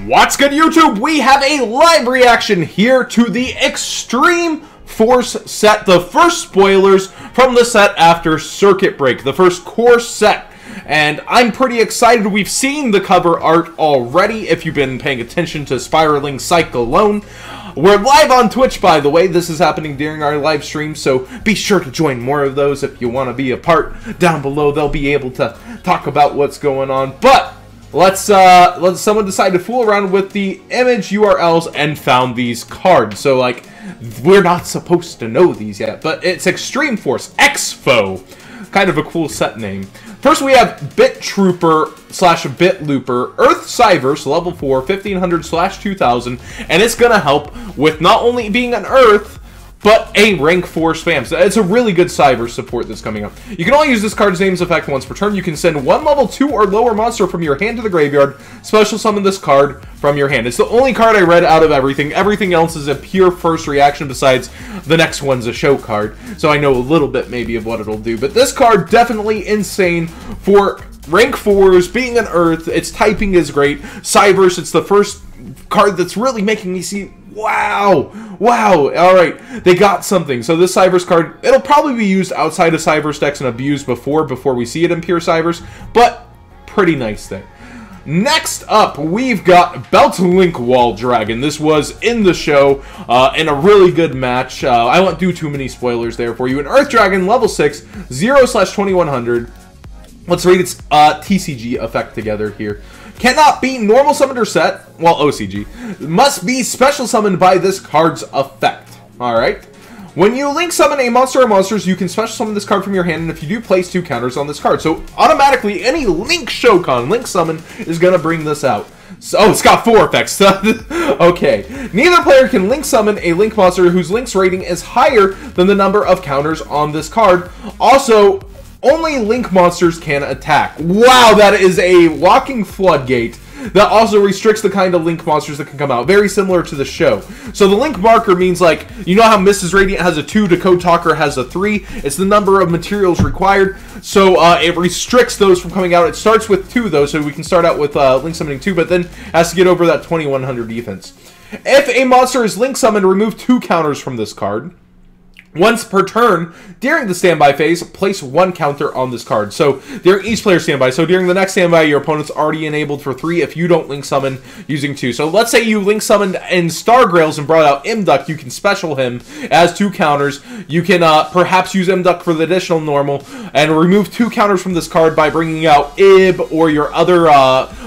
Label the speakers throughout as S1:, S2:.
S1: What's good, YouTube? We have a live reaction here to the Extreme Force set, the first spoilers from the set after Circuit Break, the first core set. And I'm pretty excited. We've seen the cover art already, if you've been paying attention to Spiraling Cycle alone. We're live on Twitch, by the way. This is happening during our live stream, so be sure to join more of those if you want to be a part. Down below, they'll be able to talk about what's going on. But let's someone decide to fool around with the image URLs and found these cards. So, like, we're not supposed to know these yet, but it's Extreme Force Exfo. Kind of a cool set name. First, we have Bit Trooper / Bit Looper, Earth Cyverse, level 4, 1500 / 2000, and it's going to help with not only being an Earth, but a rank 4 spam. So it's a really good Cyverse support that's coming up. You can only use this card's name's effect once per turn. You can send one level 2 or lower monster from your hand to the graveyard, special summon this card from your hand. It's the only card I read out of everything. Everything else is a pure first reaction, besides the next one's a show card. So I know a little bit maybe of what it'll do. But this card, definitely insane for rank 4s, being an Earth. Its typing is great. Cyverse, it's the first card that's really making me see, wow, alright, they got something. So this Cyverse card, it'll probably be used outside of Cyverse decks and abused before we see it in pure Cyverse, but pretty nice thing. Next up, we've got Belt Link Wall Dragon. This was in the show, in a really good match. I won't do too many spoilers there for you. An Earth Dragon, level 6, 0/2100. Let's read its TCG effect together here. Cannot be normal summoned or set, well, OCG. Must be special summoned by this card's effect. Alright. When you link summon a monster or monsters, you can special summon this card from your hand, and if you do, place 2 counters on this card. So, automatically, any Link Shokan, Link Summon, is going to bring this out. So, oh, it's got 4 effects. Okay. Neither player can Link Summon a Link monster whose Link's rating is higher than the number of counters on this card. Also, only Link monsters can attack. Wow, that is a walking floodgate. That also restricts the kind of Link monsters that can come out. Very similar to the show. So the Link marker means, like, you know how Mrs. Radiant has a 2, Excode Talker has a 3? It's the number of materials required. So it restricts those from coming out. It starts with 2, though, so we can start out with Link Summoning 2, but then has to get over that 2100 defense. If a monster is Link Summoned, remove 2 counters from this card. Once per turn, during the standby phase, place 1 counter on this card. So, during each player's standby. So, during the next standby, your opponent's already enabled for 3 if you don't Link Summon using 2. So, let's say you Link Summoned in Stargrails and brought out Imduck. You can special him as 2 counters. You can perhaps use Imduck for the additional normal and remove 2 counters from this card by bringing out Ib or your other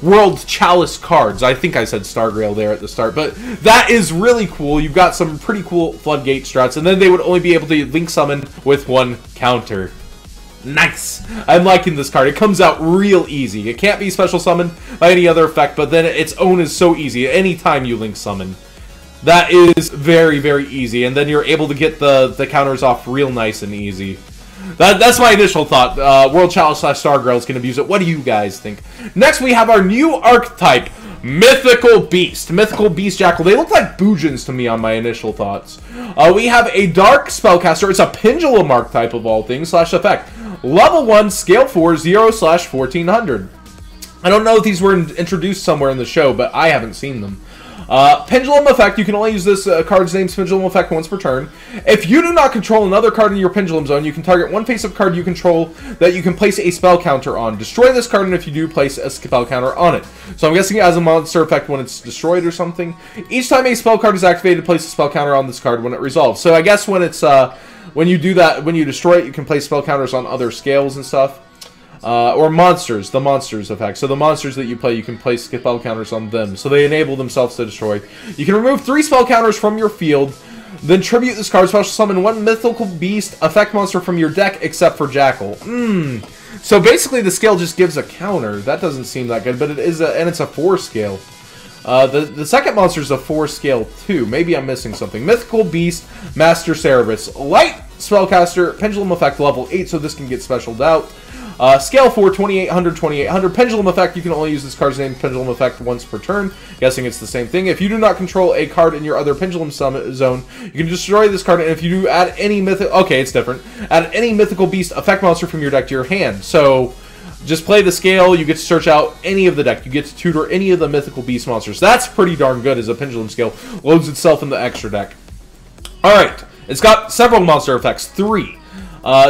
S1: World Chalice cards. I think I said Stargrail there at the start, but that is really cool. You've got some pretty cool Floodgate strats, and then they would only be able to Link Summon with 1 counter. Nice! I'm liking this card. It comes out real easy. It can't be special summoned by any other effect, but then its own is so easy. Anytime you Link Summon. That is very, very easy, and then you're able to get the counters off real nice and easy. That's my initial thought. World Challenge / Stargirl is going to abuse it. What do you guys think? Next, we have our new archetype, Mythical Beast. Mythical Beast Jackal. They look like Boojins to me on my initial thoughts. We have a Dark Spellcaster. It's a Pendulum archetype of all things / effect. Level 1, scale 4, 0/1400. I don't know if these were introduced somewhere in the show, but I haven't seen them. Pendulum effect, you can only use this card's name's Pendulum effect once per turn. If you do not control another card in your Pendulum zone, you can target one face-up card you control that you can place a spell counter on. Destroy this card, and if you do, place a spell counter on it. So I'm guessing it has a monster effect when it's destroyed or something. Each time a spell card is activated, place a spell counter on this card when it resolves. So I guess when it's when you do that, when you destroy it, you can place spell counters on other scales and stuff. Or monsters, the monsters effect. So the monsters that you play, you can place spell counters on them. So they enable themselves to destroy. You can remove 3 spell counters from your field. Then tribute this card, special summon 1 Mythical Beast effect monster from your deck, except for Jackal. So basically the scale just gives a counter. That doesn't seem that good, but it is and it's a 4 scale. The second monster is a 4 scale too. Maybe I'm missing something. Mythical Beast, Master Cerebus. Light Spellcaster, Pendulum effect level 8, so this can get specialed out. Scale 4, 2800, 2800. Pendulum effect, you can only use this card's name, Pendulum effect, once per turn. Guessing it's the same thing. If you do not control a card in your other Pendulum zone, you can destroy this card, and if you do add any mythical... Okay, it's different. Add any Mythical Beast effect monster from your deck to your hand. So, Just play the scale, you get to search out any of the deck. You get to tutor any of the Mythical Beast monsters. That's pretty darn good as a pendulum scale. Loads itself in the extra deck. Alright, it's got several monster effects, 3.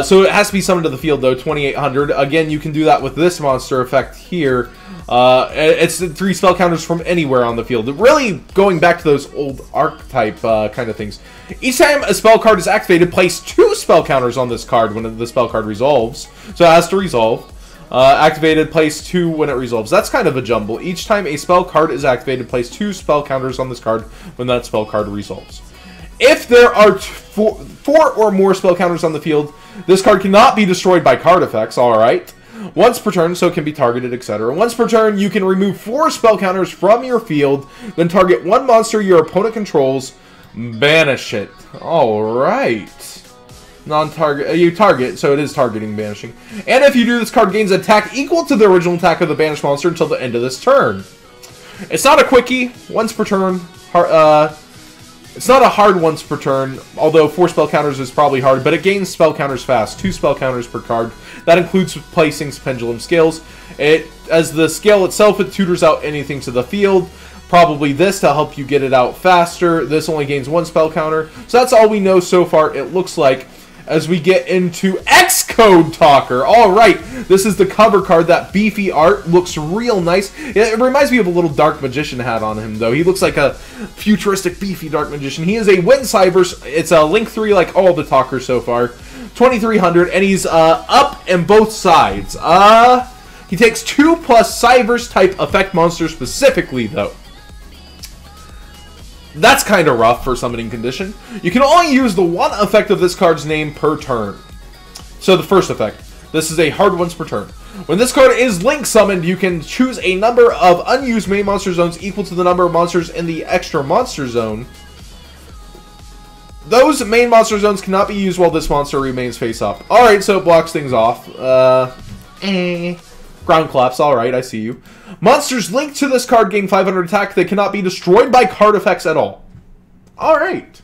S1: So it has to be summoned to the field, though, 2800. Again, you can do that with this monster effect here. It's 3 spell counters from anywhere on the field. Really going back to those old archetype kind of things. Each time a spell card is activated, place 2 spell counters on this card when the spell card resolves. So it has to resolve. Activated, place 2 when it resolves. That's kind of a jumble. Each time a spell card is activated, place 2 spell counters on this card when that spell card resolves. If there are 4 or more spell counters on the field, this card cannot be destroyed by card effects, alright. Once per turn, so it can be targeted, etc. Once per turn, you can remove 4 spell counters from your field, then target 1 monster your opponent controls, banish it. Alright. Non-target, you target, so it is targeting banishing. And if you do, this card gains attack equal to the original attack of the banished monster until the end of this turn. It's not a quickie, once per turn. It's not a hard once per turn, although 4 spell counters is probably hard, but it gains spell counters fast, 2 spell counters per card. That includes placing pendulum scales. As the scale itself, it tutors out anything to the field. Probably this to help you get it out faster. This only gains 1 spell counter. So that's all we know so far, it looks like, as we get into Excode Talker. Alright, this is the cover card. That beefy art looks real nice. It reminds me of a little Dark Magician hat on him, though. He looks like a futuristic, beefy Dark Magician. He is a Wind Cybers. It's a Link 3 like all the Talkers so far. 2300, and he's up and both sides. He takes 2+ Cybers type effect monsters specifically, though. That's kind of rough for summoning condition. You can only use the 1 effect of this card's name per turn. So the first effect. This is a hard once per turn. When this card is Link summoned, you can choose a number of unused main monster zones equal to the number of monsters in the extra monster zone. Those main monster zones cannot be used while this monster remains face up. Alright, so it blocks things off. Ground collapse, alright, I see you. Monsters linked to this card gain 500 attack. They cannot be destroyed by card effects at all. Alright.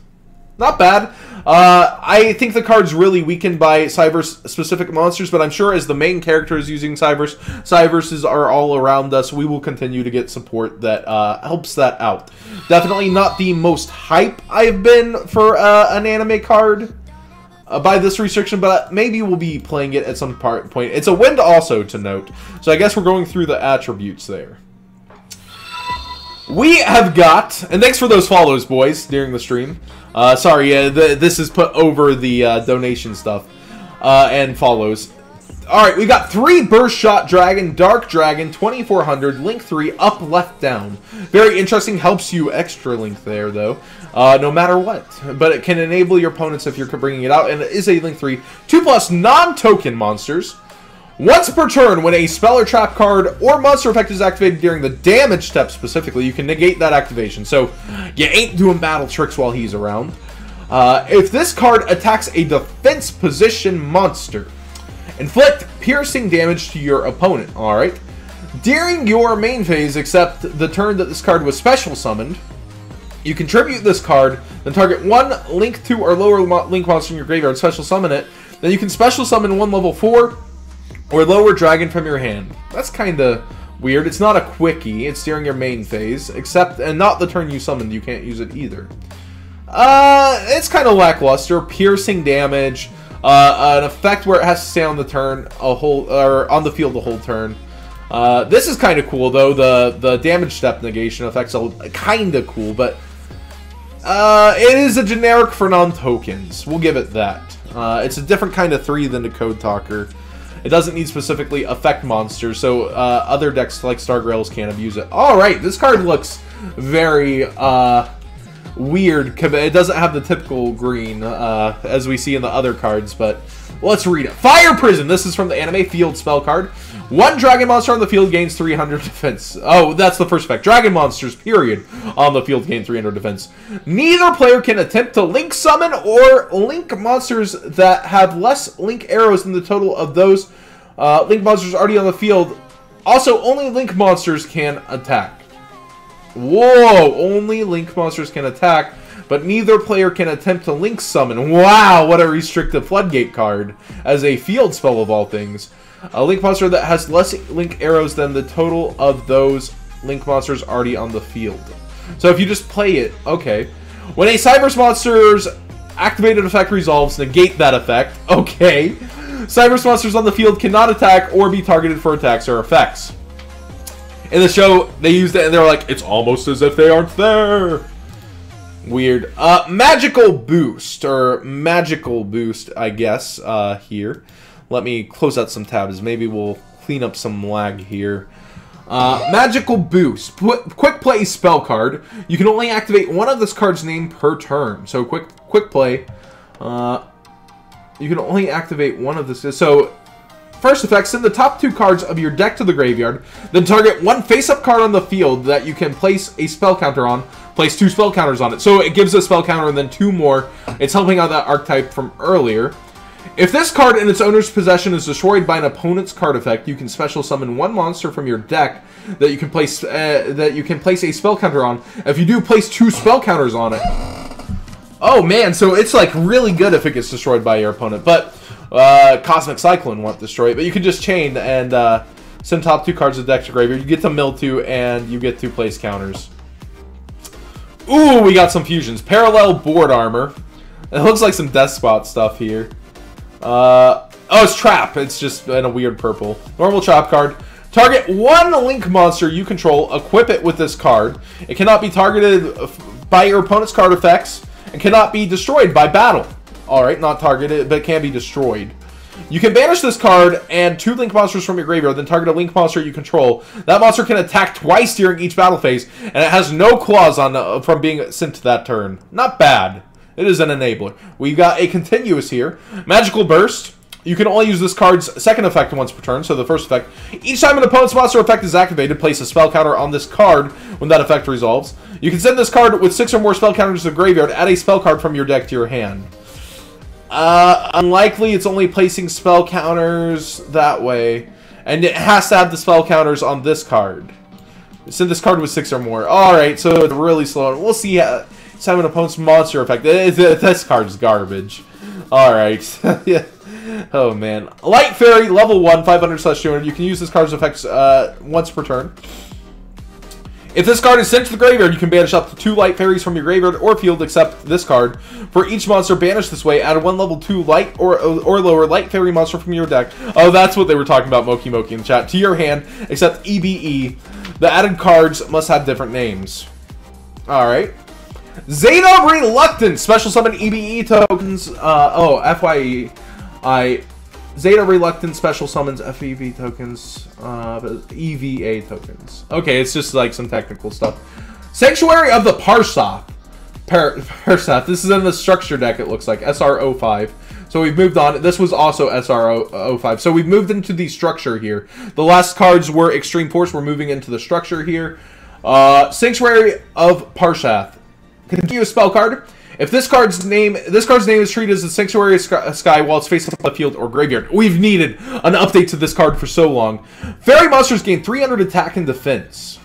S1: Not bad. I think the card's really weakened by Cyberse-specific monsters, but I'm sure as the main character is using Cyberse, Cyberses are all around us. We will continue to get support that helps that out. Definitely not the most hype I've been for an anime card by this restriction, but maybe we'll be playing it at some point. It's a wind also to note, so I guess we're going through the attributes there. We have got, and thanks for those follows, boys, during the stream. Sorry, this is put over the donation stuff and follows. Alright, we got 3 Burst Shot Dragon, Dark Dragon, 2400, Link 3, up, left, down. Very interesting, helps you extra Link there, though, no matter what. But it can enable your opponents if you're bringing it out, and it is a Link 3. 2+ non-token monsters. Once per turn, when a spell or trap card or monster effect is activated during the damage step specifically, you can negate that activation. So, you ain't doing battle tricks while he's around. If this card attacks a defense position monster, inflict piercing damage to your opponent, alright? During your main phase, except the turn that this card was special summoned, you contribute this card, then target 1 Link 2 or lower Link monster in your graveyard, special summon it, then you can special summon 1 level 4 or lower dragon from your hand. That's kinda weird. It's not a quickie, it's during your main phase, except, and not the turn you summoned, you can't use it either. It's kinda lackluster, piercing damage, an effect where it has to stay on the turn, or on the field the whole turn. This is kinda cool though, the damage step negation effect's kinda cool, but it is a generic for non-tokens, we'll give it that. It's a different kind of 3 than the Excode Talker. It doesn't need specifically affect monsters, so other decks like Stargrails can't abuse it. Alright, this card looks very weird. It doesn't have the typical green as we see in the other cards, but let's read it. Fire Prison! This is from the anime field spell card. 1 dragon monster on the field gains 300 defense. Oh, that's the first effect. Dragon monsters, period, on the field gain 300 defense. Neither player can attempt to Link summon or Link monsters that have less Link arrows than the total of those Link monsters already on the field. Also, only Link monsters can attack. Whoa, only Link monsters can attack, but neither player can attempt to Link summon. Wow, what a restrictive floodgate card as a field spell of all things. A Link monster that has less Link arrows than the total of those Link monsters already on the field. So if you just play it, okay. When a Cyberse monster's activated effect resolves, negate that effect. Okay. Cyberse monsters on the field cannot attack or be targeted for attacks or effects. In the show, they used it and they were like, it's almost as if they aren't there. Weird. Magical Boost, or Magical Boost, I guess, here. Let me close out some tabs. Maybe we'll clean up some lag here. Magical Boost. Quick Play spell card. You can only activate one of this card's name per turn. So quick play. You can only activate one of this. So first effect, send the top 2 cards of your deck to the graveyard. Then target one face-up card on the field that you can place a spell counter on. Place 2 spell counters on it. So it gives a spell counter and then 2 more. It's helping out that archetype from earlier. If this card in its owner's possession is destroyed by an opponent's card effect, you can special summon one monster from your deck that you can place a spell counter on. If you do, place 2 spell counters on it. Oh man, so it's like really good if it gets destroyed by your opponent. But Cosmic Cyclone won't destroy it. But you can just chain and send top 2 cards of the deck to graveyard. You get to mill 2 and you get to place counters. Ooh, we got some fusions. Parallel Board Armor. It looks like some Death Spot stuff here. Oh, it's Trap. It's just in a weird purple. Normal Trap card. Target one Link monster you control. Equip it with this card. It cannot be targeted by your opponent's card effects and cannot be destroyed by battle. Alright, not targeted, but it can be destroyed. You can banish this card and 2 Link monsters from your graveyard, then target a Link monster you control. That monster can attack twice during each battle phase, and it has no claws on from being sent to that turn. Not bad. It is an enabler. We got a continuous here. Magical Burst. You can only use this card's second effect once per turn, so the first effect. Each time an opponent's monster effect is activated, place a spell counter on this card when that effect resolves. You can send this card with 6 or more spell counters to the graveyard. Add a spell card from your deck to your hand. Unlikely it's only placing spell counters that way. And it has to have the spell counters on this card. Send this card with 6 or more. Alright, so it's really slow. We'll see how an opponent's monster effect. This card's garbage. Alright. Yeah. Oh man. Light Fairy, level 1, 500/200. You can use this card's effects once per turn. If this card is sent to the graveyard, you can banish up to 2 Light Fairies from your graveyard or field except this card. For each monster banished this way, add 1 level 2 Light or lower Light Fairy monster from your deck. Oh, that's what they were talking about, Moki Moki in the chat. To your hand, except EBE. The added cards must have different names. Alright. Zeta Reluctant. Special summon EBE tokens. FYE. Zeta Reluctant special summons FEV tokens, EVA tokens. Okay, it's just like some technical stuff. Sanctuary of the Parsath. This is in the structure deck, it looks like. SR05. So we've moved on. This was also SR05. So we've moved into the structure here. The last cards were Extreme Force. We're moving into the structure here. Sanctuary of Parsath. Continuous spell card. If this card's name is treated as a Sanctuary of Sky while it's facing the field or graveyard. We've needed an update to this card for so long. Fairy monsters gain 300 attack and defense.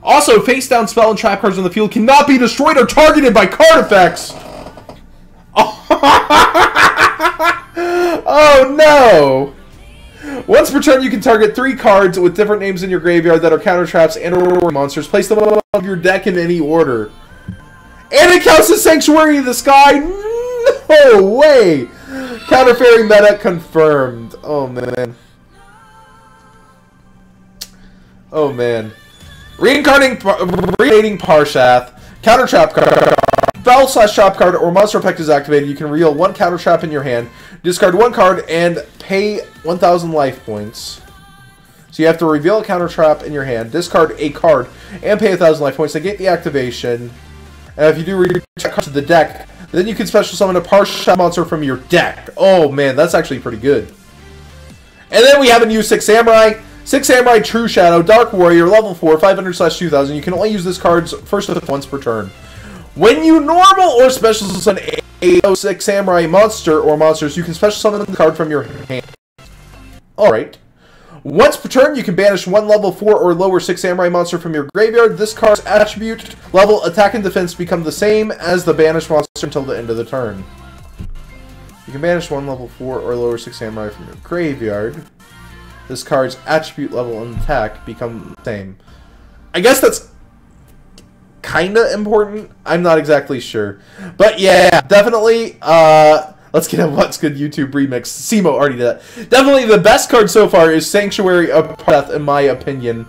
S1: Also, face down spell and trap cards on the field cannot be destroyed or targeted by card effects. Oh no! Once per turn, you can target 3 cards with different names in your graveyard that are counter traps and/or monsters. Place them on your deck in any order. And it counts as Sanctuary of the Sky? No way! Counter Fairy meta confirmed. Oh, man. Oh, man. Reincarnating Parsath. Counter Trap card. Spell/trap card or monster effect is activated. You can reveal 1 counter trap in your hand. Discard 1 card and pay 1,000 life points. So you have to reveal a counter trap in your hand, discard a card, and pay 1,000 life points to get the activation. And if you do return cards to the deck, then you can special summon a Parsath monster from your deck. Oh man, that's actually pretty good. And then we have a new 6 Samurai. 6 Samurai True Shadow, Dark Warrior, level 4, 500/2000. You can only use this card's first effect once per turn. When you normal or special summon a 6 Samurai monster or monsters, you can special summon the card from your hand. Alright. Once per turn, you can banish 1 level 4 or lower 6 Samurai monster from your graveyard. This card's attribute, level, attack, and defense become the same as the banished monster until the end of the turn. You can banish 1 level 4 or lower 6 Samurai from your graveyard. this card's attribute level and attack become the same. I guess that's kind of important. I'm not exactly sure. But yeah, definitely, let's get a What's Good YouTube remix. Simo already did that. Definitely the best card so far is Sanctuary of Death, in my opinion.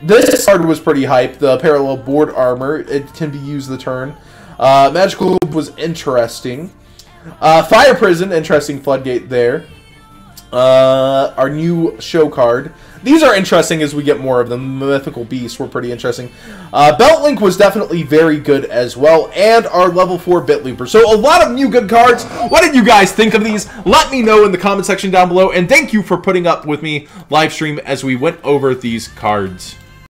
S1: This card was pretty hype. The parallel board armor, it can be used the turn. Magical Loop was interesting. Fire Prison, interesting floodgate there. Our new show card. These are interesting as we get more of them. Mythical Beasts were pretty interesting. Belt Link was definitely very good as well. And our level 4 Bit Looper. So a lot of new good cards. What did you guys think of these? Let me know in the comment section down below. And thank you for putting up with me live stream as we went over these cards.